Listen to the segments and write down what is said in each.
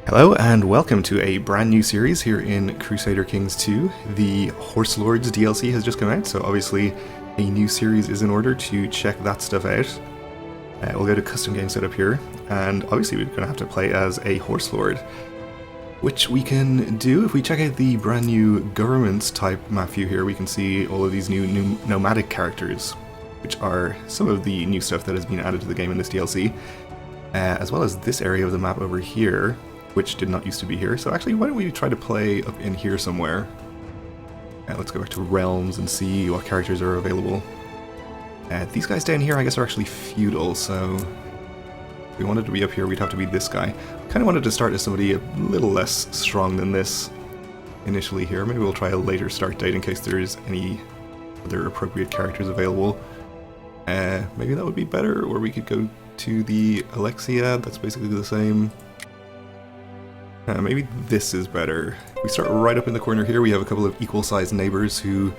Hello and welcome to a brand new series here in Crusader Kings 2. The Horse Lords DLC has just come out, so obviously a new series is in order to check that stuff out. We'll go to custom game setup here, and obviously we're going to have to play as a Horse Lord, which we can do if we check out the brand new government type map view here. We can see all of these new nomadic characters, which are some of the new stuff that has been added to the game in this DLC, as well as this area of the map over here, which did not used to be here. So actually, why don't we try to play up in here somewhere? Let's go back to Realms and see what characters are available. These guys down here, I guess, are actually feudal, so if we wanted to be up here, we'd have to be this guy. Kind of wanted to start as somebody a little less strong than this initially here. Maybe we'll try a later start date in case there's any other appropriate characters available. Maybe that would be better, or we could go to the Alexia. That's basically the same. Maybe this is better. We start right up in the corner here. We have a couple of equal-sized neighbors who,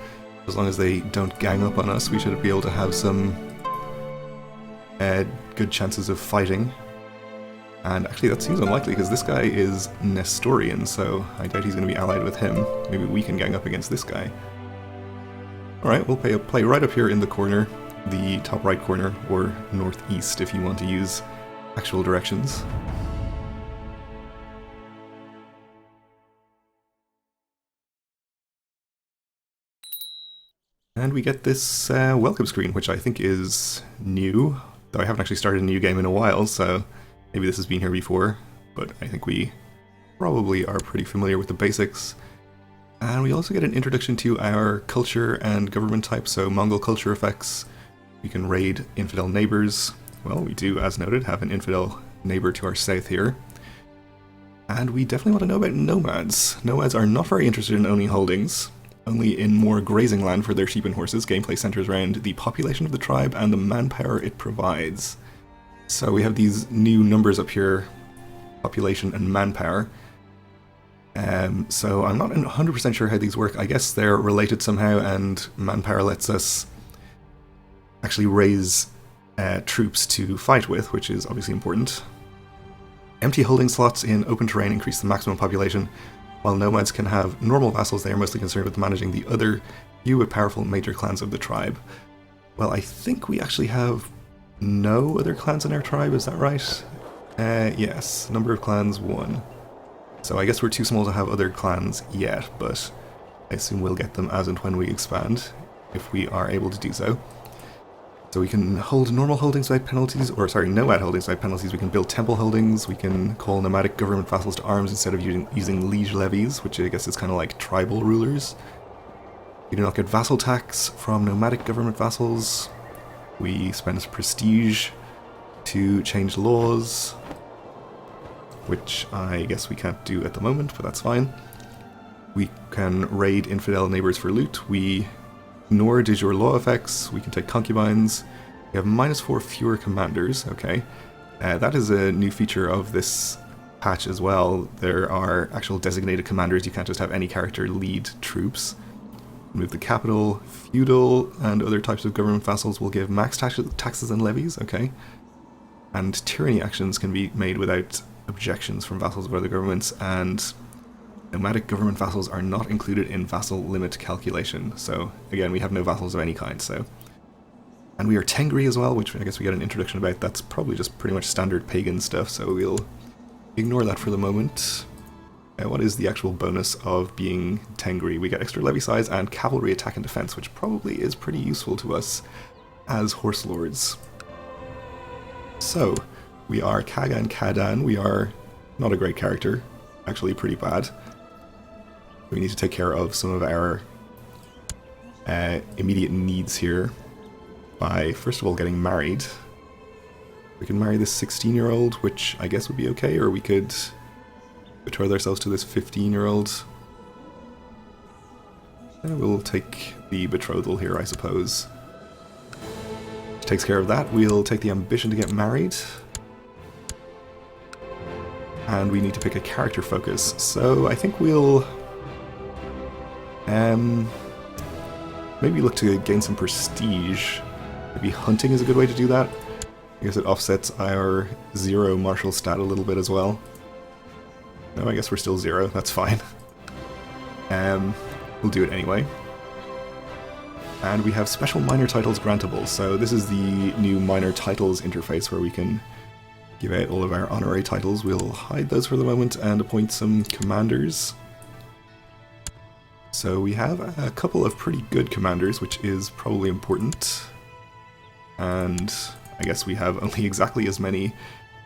as long as they don't gang up on us, we should be able to have some good chances of fighting. And actually that seems unlikely because this guy is Nestorian, so I doubt he's going to be allied with him. Maybe we can gang up against this guy. Alright, we'll play right up here in the corner, the top right corner, or northeast if you want to use actual directions. And we get this welcome screen, which I think is new, though I haven't actually started a new game in a while, so maybe this has been here before, but I think we probably are pretty familiar with the basics. And we also get an introduction to our culture and government type, so Mongol culture effects. We can raid infidel neighbors. Well, we do, as noted, have an infidel neighbor to our south here. And we definitely want to know about nomads. Nomads are not very interested in owning holdings, only in more grazing land for their sheep and horses. Gameplay centers around the population of the tribe and the manpower it provides. So we have these new numbers up here, population and manpower. So I'm not 100% sure how these work. I guess they're related somehow, and manpower lets us actually raise troops to fight with, which is obviously important. Empty holding slots in open terrain increase the maximum population. While nomads can have normal vassals, they are mostly concerned with managing the other few but powerful major clans of the tribe. Well, I think we actually have no other clans in our tribe, is that right? Yes, number of clans 1. So I guess we're too small to have other clans yet, but I assume we'll get them as and when we expand, if we are able to do so. So we can hold normal holdings without penalties, or sorry, nomad holdings without penalties. We can build temple holdings. We can call nomadic government vassals to arms instead of using liege levies, which I guess is kind of like tribal rulers. We do not get vassal tax from nomadic government vassals. We spend prestige to change laws, which I guess we can't do at the moment, but that's fine. We can raid infidel neighbors for loot. We ignore de jure law effects. We can take concubines. We have -4 fewer commanders. Okay, that is a new feature of this patch as well. There are actual designated commanders. You can't just have any character lead troops. Move the capital. Feudal and other types of government vassals will give max taxes and levies. Okay, and tyranny actions can be made without objections from vassals of other governments, and nomadic government vassals are not included in vassal limit calculation. So again, we have no vassals of any kind. So, and we are Tengri as well, which I guess we get an introduction about. That's probably just pretty much standard pagan stuff, so we'll ignore that for the moment. What is the actual bonus of being Tengri? We get extra levy size and cavalry attack and defense, which probably is pretty useful to us as horse lords. So we are Kagan Kadan. We are not a great character, actually pretty bad. We need to take care of some of our immediate needs here by, first of all, getting married. We can marry this 16-year-old, which I guess would be okay, or we could betroth ourselves to this 15-year-old. We'll take the betrothal here, I suppose. Which takes care of that. We'll take the ambition to get married. And we need to pick a character focus. So I think we'll maybe look to gain some prestige. Maybe hunting is a good way to do that. I guess it offsets our 0 martial stat a little bit as well. No, I guess we're still 0, that's fine. We'll do it anyway. And we have special minor titles grantable, so this is the new minor titles interface where we can give out all of our honorary titles. We'll hide those for the moment and appoint some commanders. So we have a couple of pretty good commanders, which is probably important. And I guess we have only exactly as many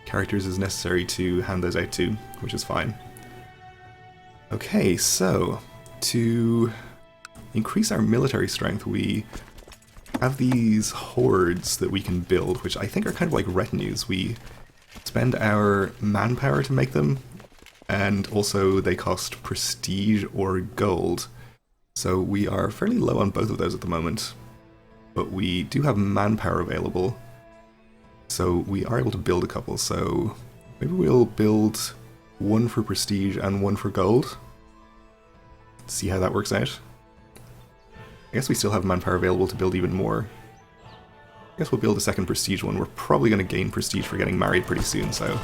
characters as necessary to hand those out to, which is fine. Okay, so to increase our military strength, we have these hordes that we can build, which I think are kind of like retinues. We spend our manpower to make them, and also they cost prestige or gold. So we are fairly low on both of those at the moment, but we do have manpower available, so we are able to build a couple. So maybe we'll build one for prestige and one for gold. See how that works out. I guess we still have manpower available to build even more. I guess we'll build a second prestige one. We're probably going to gain prestige for getting married pretty soon, so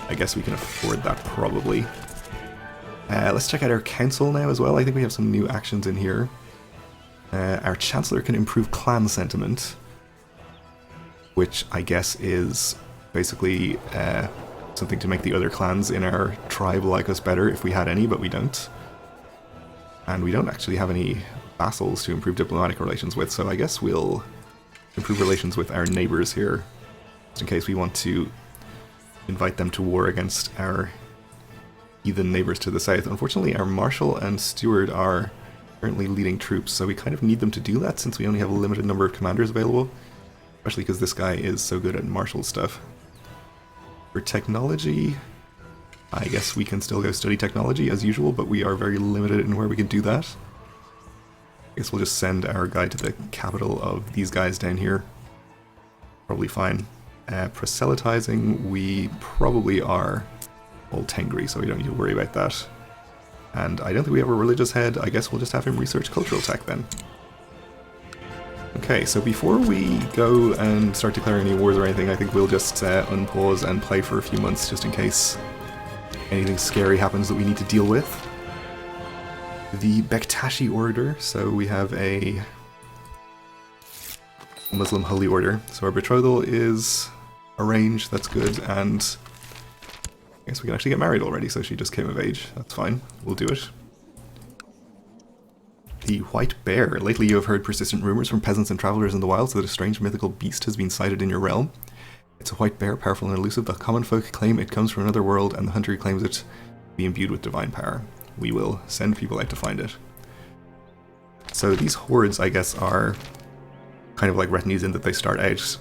I guess we can afford that probably. Let's check out our council now as well. I think we have some new actions in here. Our chancellor can improve clan sentiment, which I guess is basically something to make the other clans in our tribe like us better if we had any, but we don't. And we don't actually have any vassals to improve diplomatic relations with, so I guess we'll improve relations with our neighbors here, just in case we want to invite them to war against our heathen neighbors to the south. Unfortunately, our marshal and steward are currently leading troops, so we kind of need them to do that since we only have a limited number of commanders available, especially because this guy is so good at martial stuff. For technology, I guess we can still go study technology as usual, but we are very limited in where we can do that. I guess we'll just send our guy to the capital of these guys down here. Probably fine. Proselytizing, we probably are all Tengri, so we don't need to worry about that. And I don't think we have a religious head. I guess we'll just have him research cultural tech then. Okay, so before we go and start declaring any wars or anything, I think we'll just unpause and play for a few months just in case anything scary happens that we need to deal with. The Bektashi Order, so we have a Muslim holy order. So our betrothal is arranged, that's good, and I guess we can actually get married already, so she just came of age. That's fine, we'll do it. The White Bear. Lately you have heard persistent rumors from peasants and travelers in the wilds that a strange mythical beast has been sighted in your realm. It's a white bear, powerful and elusive. The common folk claim it comes from another world, and the hunter claims it to be imbued with divine power. We will send people out to find it. So these hordes, I guess, are kind of like retinues in that they start out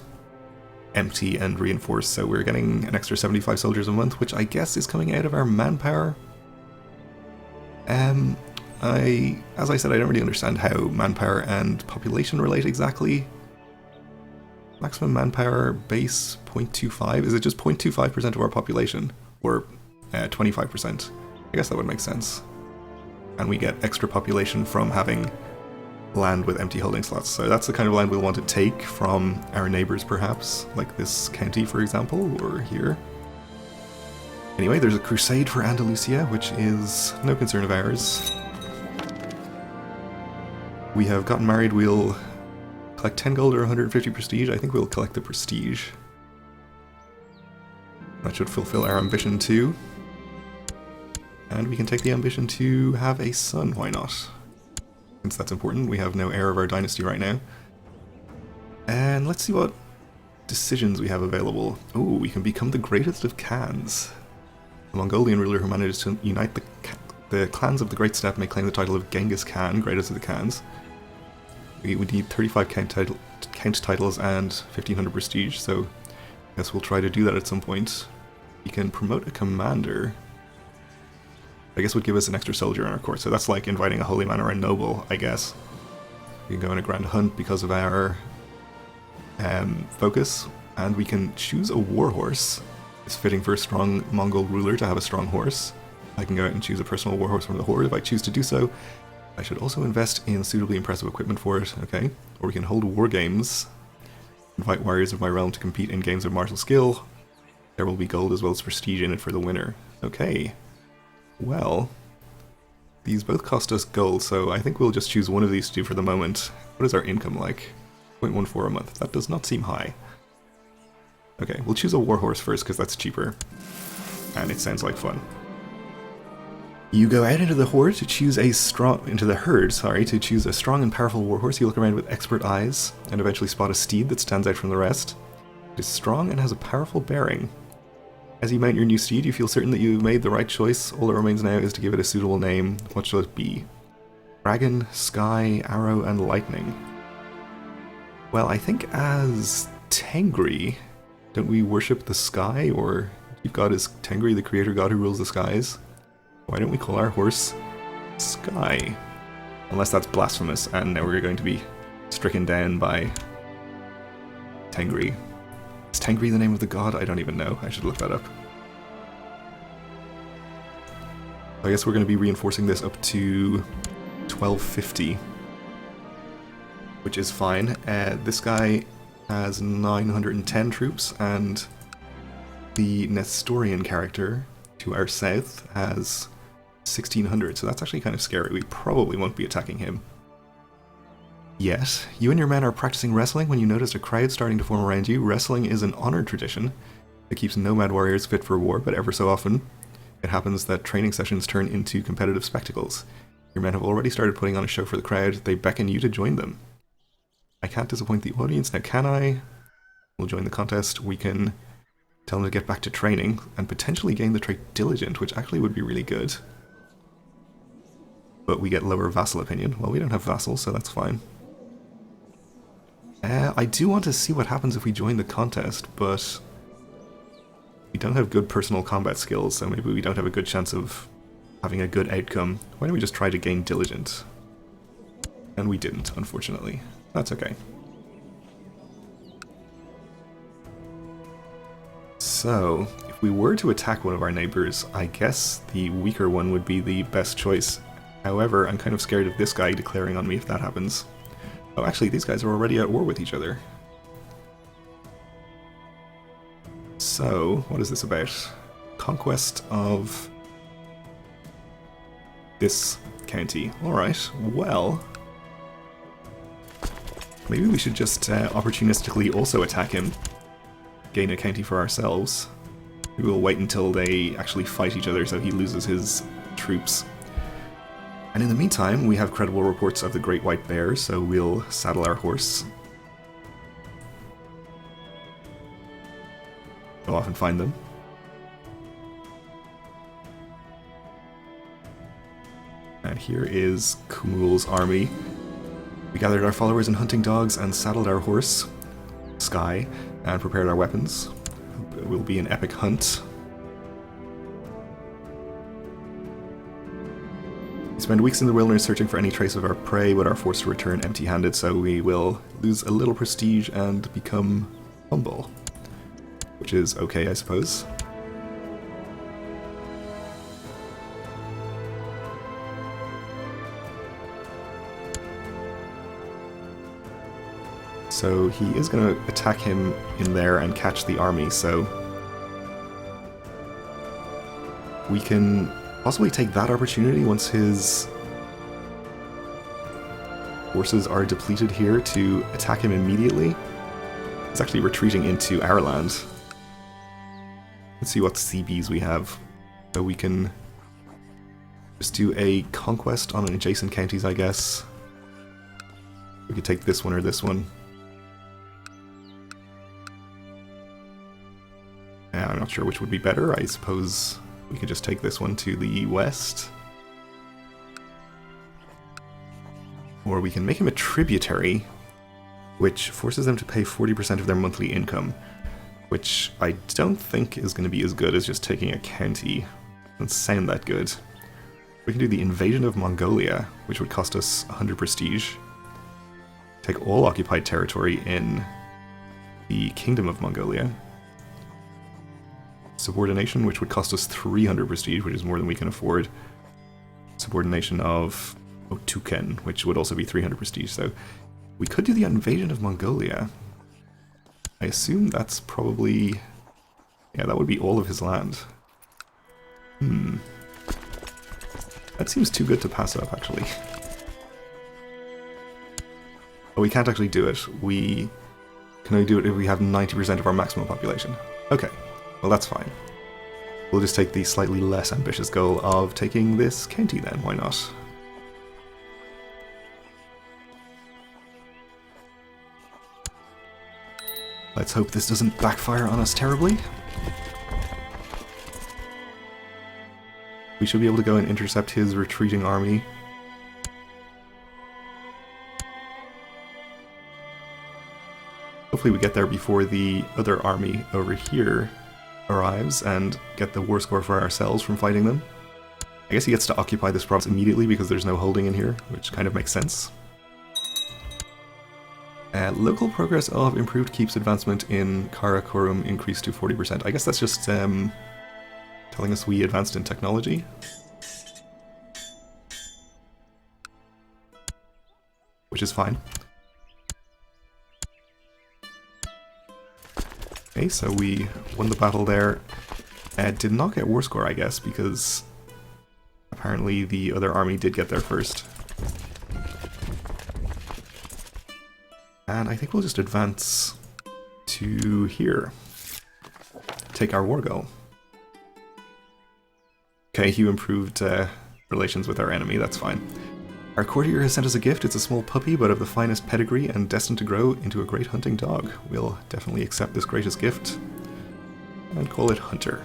empty and reinforced, so we're getting an extra 75 soldiers a month, which I guess is coming out of our manpower. As I said, I don't really understand how manpower and population relate exactly. Maximum manpower base 0.25. Is it just 0.25% of our population? Or 25%? I guess that would make sense. And we get extra population from having land with empty holding slots. So that's the kind of land we'll want to take from our neighbors perhaps, like this county for example, or here. Anyway, there's a crusade for Andalusia, which is no concern of ours. We have gotten married, we'll collect 10 gold or 150 prestige. I think we'll collect the prestige. That should fulfill our ambition too. And we can take the ambition to have a son, why not? Since that's important, we have no heir of our dynasty right now. And let's see what decisions we have available. Oh, we can become the greatest of Khans. The Mongolian ruler who manages to unite the clans of the Great Steppe may claim the title of Genghis Khan, greatest of the Khans. We would need 35 count titles and 1500 prestige, so I guess we'll try to do that at some point. We can promote a commander. I guess would give us an extra soldier in our court, so that's like inviting a holy man or a noble, I guess. We can go on a grand hunt because of our focus, and we can choose a war horse. It's fitting for a strong Mongol ruler to have a strong horse. I can go out and choose a personal war horse from the horde if I choose to do so. I should also invest in suitably impressive equipment for it, okay? Or we can hold war games. Invite warriors of my realm to compete in games of martial skill. There will be gold as well as prestige in it for the winner. Okay. Well, these both cost us gold, so I think we'll just choose one of these two for the moment. What is our income like? 0.14 a month. That does not seem high. Okay, we'll choose a warhorse first because that's cheaper. And it sounds like fun. You go out into the horde to choose a strong to choose a strong and powerful warhorse. You look around with expert eyes and eventually spot a steed that stands out from the rest. It is strong and has a powerful bearing. As you mount your new steed, you feel certain that you made the right choice. All that remains now is to give it a suitable name. What shall it be? Dragon, Sky, Arrow, and Lightning. Well, I think as Tengri, don't we worship the sky, or chief god is Tengri, the creator god who rules the skies? Why don't we call our horse Sky? Unless that's blasphemous, and now we're going to be stricken down by Tengri. Is Tengri the name of the god? I don't even know. I should look that up. I guess we're going to be reinforcing this up to 1250. Which is fine. This guy has 910 troops, and the Nestorian character to our south has 1600, so that's actually kind of scary. We probably won't be attacking him. Yet, you and your men are practicing wrestling when you notice a crowd starting to form around you. Wrestling is an honored tradition that keeps nomad warriors fit for war, but ever so often, it happens that training sessions turn into competitive spectacles. Your men have already started putting on a show for the crowd. They beckon you to join them. I can't disappoint the audience, now can I? We'll join the contest. We can tell them to get back to training and potentially gain the trait Diligent, which actually would be really good. But we get lower vassal opinion. Well, we don't have vassals, so that's fine. I do want to see what happens if we join the contest, but we don't have good personal combat skills, so maybe we don't have a good chance of having a good outcome. Why don't we just try to gain Diligent? And we didn't, unfortunately. That's okay. So, if we were to attack one of our neighbors, I guess the weaker one would be the best choice. However, I'm kind of scared of this guy declaring on me if that happens. Oh, actually, these guys are already at war with each other. So, what is this about? Conquest of this county. Alright, well, maybe we should just opportunistically also attack him. Gain a county for ourselves. Maybe we'll wait until they actually fight each other so he loses his troops. And in the meantime, we have credible reports of the Great White Bear, so we'll saddle our horse. Go off and find them. And here is Kumul's army. We gathered our followers and hunting dogs and saddled our horse, Sky, and prepared our weapons. It will be an epic hunt. We spend weeks in the wilderness searching for any trace of our prey, but are forced to return empty-handed, so we will lose a little prestige and become humble. Which is okay, I suppose. So he is going to attack him in there and catch the army, so we can possibly take that opportunity once his forces are depleted here to attack him immediately. He's actually retreating into our land. Let's see what CBs we have. So we can just do a conquest on adjacent counties, I guess. We could take this one or this one. I'm not sure which would be better. I suppose we could just take this one to the west. Or we can make him a tributary, which forces them to pay 40% of their monthly income, which I don't think is going to be as good as just taking a county. Doesn't sound that good. We can do the invasion of Mongolia, which would cost us 100 prestige. Take all occupied territory in the Kingdom of Mongolia. Subordination, which would cost us 300 prestige, which is more than we can afford. Subordination of Otuken, which would also be 300 prestige, so we could do the invasion of Mongolia. I assume that's probably... yeah, that would be all of his land. That seems too good to pass up, actually. Oh, we can't actually do it. We can only do it if we have 90% of our maximum population. Okay, well that's fine. We'll just take the slightly less ambitious goal of taking this county then, why not? Let's hope this doesn't backfire on us terribly. We should be able to go and intercept his retreating army. Hopefully we get there before the other army over here arrives and get the war score for ourselves from fighting them. I guess he gets to occupy this province immediately because there's no holding in here, which kind of makes sense. Local progress of improved keeps advancement in Karakorum increased to 40%. I guess that's just telling us we advanced in technology. Which is fine. Okay, so we won the battle there. Did not get war score, I guess, because apparently the other army did get there first. And I think we'll just advance to here. Take our war goal. Okay, you improved relations with our enemy, that's fine. Our courtier has sent us a gift. It's a small puppy, but of the finest pedigree and destined to grow into a great hunting dog. We'll definitely accept this gracious gift and call it Hunter.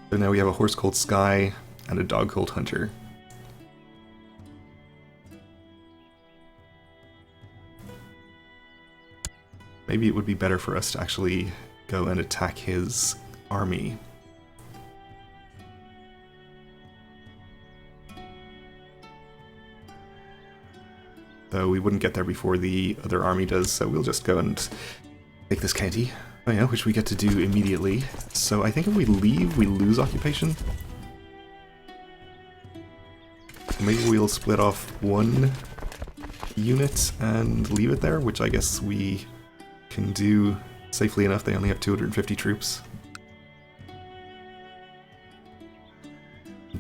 So now we have a horse called Sky and a dog called Hunter. Maybe it would be better for us to actually go and attack his army. Though we wouldn't get there before the other army does, so we'll just go and take this county. Oh yeah, which we get to do immediately. So I think if we leave, we lose occupation. Maybe we'll split off one unit and leave it there, which I guess we can do safely enough. They only have 250 troops.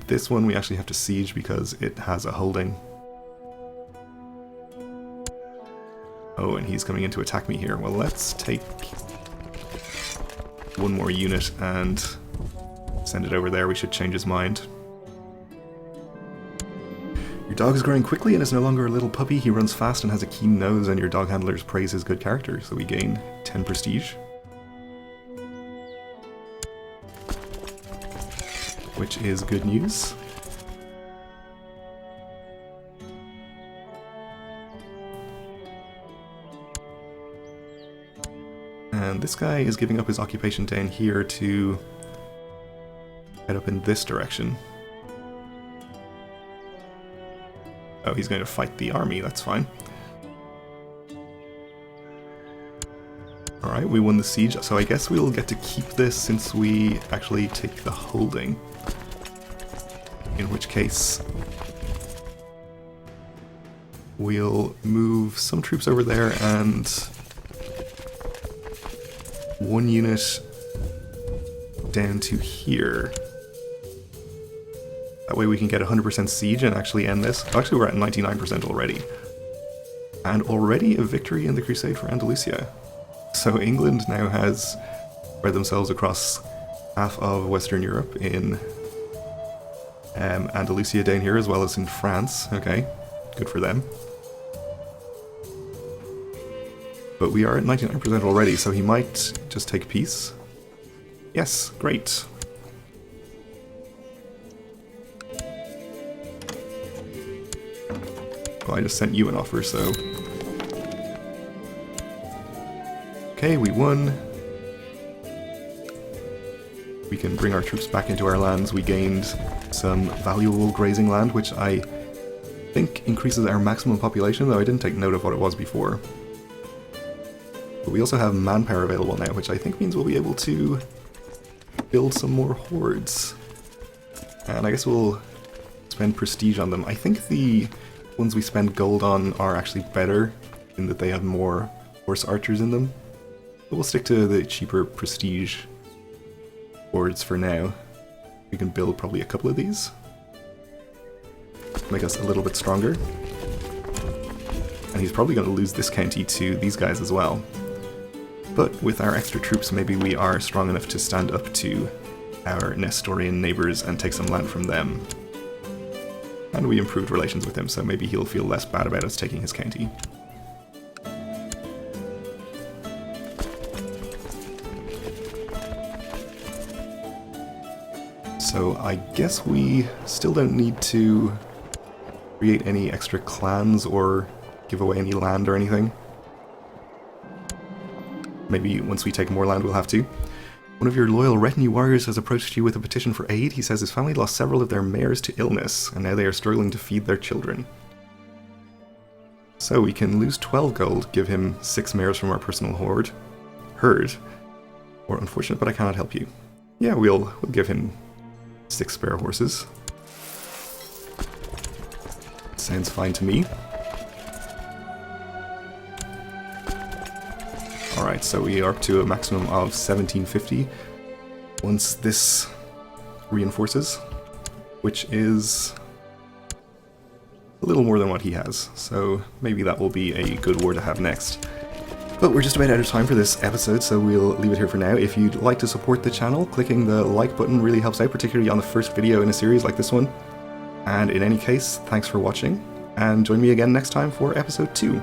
This one we actually have to siege because it has a holding. Oh, and he's coming in to attack me here. Well, let's take one more unit and send it over there. We should change his mind. Your dog is growing quickly and is no longer a little puppy. He runs fast and has a keen nose, and your dog handlers praise his good character, so we gain 10 prestige. Which is good news. And this guy is giving up his occupation down here to head up in this direction. Oh, he's going to fight the army, that's fine. Alright, we won the siege, so I guess we'll get to keep this since we actually take the holding. In which case, we'll move some troops over there and one unit down to here. That way we can get 100% siege and actually end this. Actually, we're at 99% already. And already a victory in the Crusade for Andalusia. So England now has spread themselves across half of Western Europe in Andalusia down here, as well as in France. Okay, good for them. But we are at 99% already, so he might just take peace. Yes, great. Well, I just sent you an offer, so... Okay, we won. We can bring our troops back into our lands. We gained some valuable grazing land, which I think increases our maximum population, though I didn't take note of what it was before. But we also have manpower available now, which I think means we'll be able to build some more hordes. And I guess we'll spend prestige on them. I think the ones we spend gold on are actually better, in that they have more horse archers in them. But we'll stick to the cheaper prestige hordes for now. We can build probably a couple of these. make us a little bit stronger. And he's probably going to lose this county to these guys as well. But with our extra troops, maybe we are strong enough to stand up to our Nestorian neighbours and take some land from them. And we improved relations with him, so maybe he'll feel less bad about us taking his county. So I guess we still don't need to create any extra clans or give away any land or anything. Maybe once we take more land we'll have to. One of your loyal retinue warriors has approached you with a petition for aid. He says his family lost several of their mares to illness, and now they are struggling to feed their children. So we can lose 12 gold, give him 6 mares from our personal herd. Or unfortunate, but I cannot help you. Yeah, we'll give him 6 spare horses. Sounds fine to me. Alright, so we are up to a maximum of 1750 once this reinforces, which is a little more than what he has, so maybe that will be a good war to have next. But we're just about out of time for this episode, so we'll leave it here for now. If you'd like to support the channel, clicking the like button really helps out, particularly on the first video in a series like this one. And in any case, thanks for watching, and join me again next time for episode 2.